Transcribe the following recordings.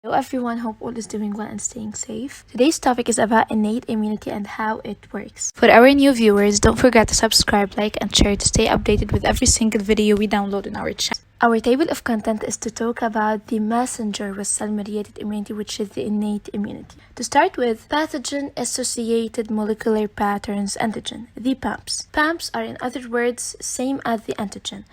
Hello everyone, hope all is doing well and staying safe. Today's topic is about innate immunity and how it works. For our new viewers, don't forget to subscribe, like and share to stay updated with every single video we download on our channel. Our table of content is to talk about the messenger with cell-mediated immunity, which is the innate immunity. To start with, pathogen-associated molecular patterns antigen, the PAMPs. PAMPs are, in other words, same as the antigen.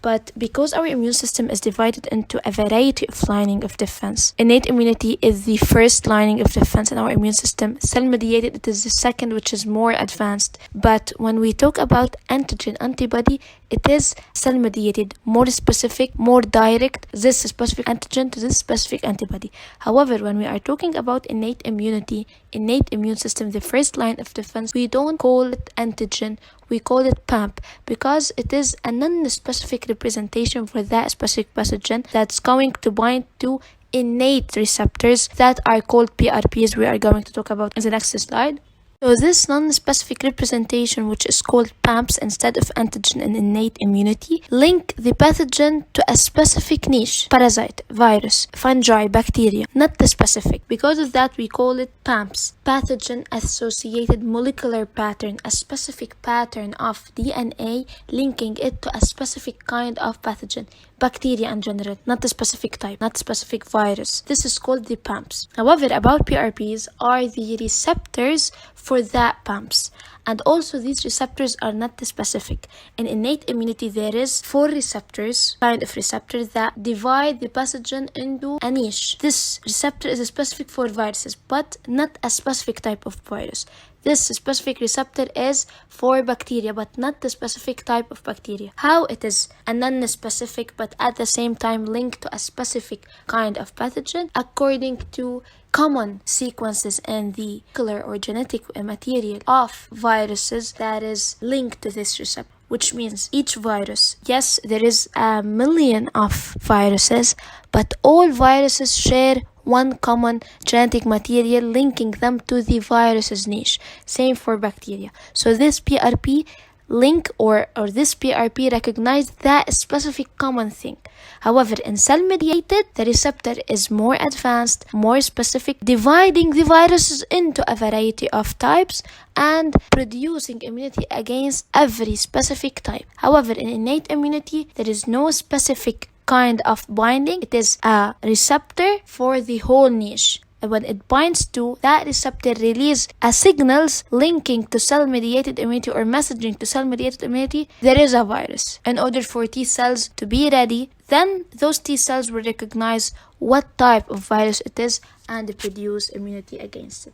But because our immune system is divided into a variety of lining of defense, innate immunity is the first lining of defense in our immune system. Cell-mediated, it is the second, which is more advanced. But when we talk about antigen antibody, it is cell-mediated, more specific, more direct, this specific antigen to this specific antibody. However, when we are talking about innate immunity, innate immune system, the first line of defense, we don't call it antigen, we call it PAMP because it is a non-specific representation for that specific pathogen that's going to bind to innate receptors that are called PRPs. We are going to talk about in the next slide. So this non-specific representation, which is called PAMPs instead of antigen and innate immunity, link the pathogen to a specific niche, parasite, virus, fungi, bacteria, not the specific. Because of that, we call it PAMPs, pathogen-associated molecular pattern, a specific pattern of DNA linking it to a specific kind of pathogen, bacteria in general, not a specific type, not a specific virus. This is called the PAMPs. However, about PRPs are the receptors for that PAMPs. And also these receptors are not specific. In innate immunity, there is 4 receptors, kind of receptors that divide the pathogen into a niche. This receptor is specific for viruses, but not a specific type of virus. This specific receptor is for bacteria, but not the specific type of bacteria. How it is a non-specific, but at the same time linked to a specific kind of pathogen, according to common sequences in the molecular or genetic material of viruses that is linked to this receptor. Which means each virus, yes, there is a million of viruses, but all viruses share one common genetic material linking them to the virus's niche. Same for bacteria. So this PRP link or this PRP recognize that specific common thing. However, in cell-mediated, the receptor is more advanced, more specific, dividing the viruses into a variety of types and producing immunity against every specific type. However, in innate immunity, there is no specific kind of binding. It is a receptor for the whole niche. And when it binds to that receptor, release a signals linking to cell-mediated immunity or messaging to cell-mediated immunity, there is a virus. In order for T cells to be ready, then those T cells will recognize what type of virus it is and produce immunity against it.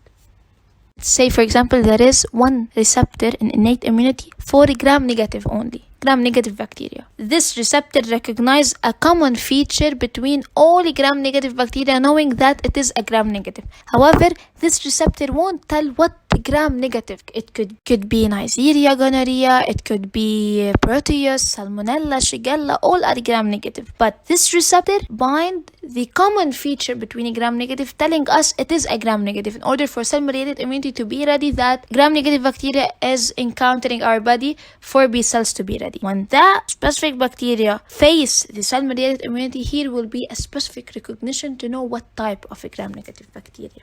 Say, for example, there is one receptor in innate immunity for gram-negative only. Gram-negative bacteria. This receptor recognizes a common feature between all gram-negative bacteria, knowing that it is a gram-negative. However, this receptor won't tell what gram-negative. It could be Neisseria gonorrhea, it could be Proteus, Salmonella, Shigella, all are gram-negative. But this receptor binds the common feature between gram-negative, telling us it is a gram-negative in order for cell-mediated immunity to be ready, that gram-negative bacteria is encountering our body for B cells to be ready. When that specific bacteria face the cell-mediated immunity, here will be a specific recognition to know what type of a gram-negative bacteria.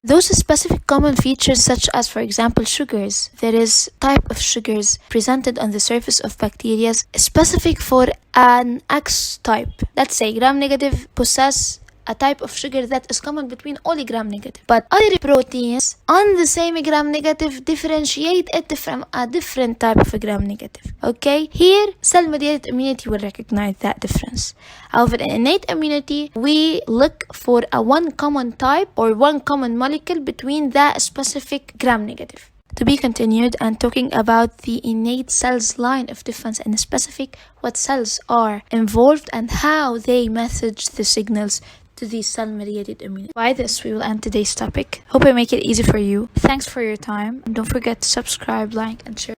Those specific common features, such as, for example, sugars. There is type of sugars presented on the surface of bacteria specific for an X type. Let's say gram-negative possess a type of sugar that is common between all gram-negative. But other proteins on the same gram-negative differentiate it from a different type of gram-negative. Okay? Here, cell-mediated immunity will recognize that difference. However, in innate immunity, we look for a one common type or one common molecule between that specific gram-negative. To be continued, and talking about the innate cells line of defense and specific what cells are involved and how they message the signals to the cell-mediated immunity. By this, we will end today's topic. Hope I make it easy for you. Thanks for your time. And don't forget to subscribe, like, and share.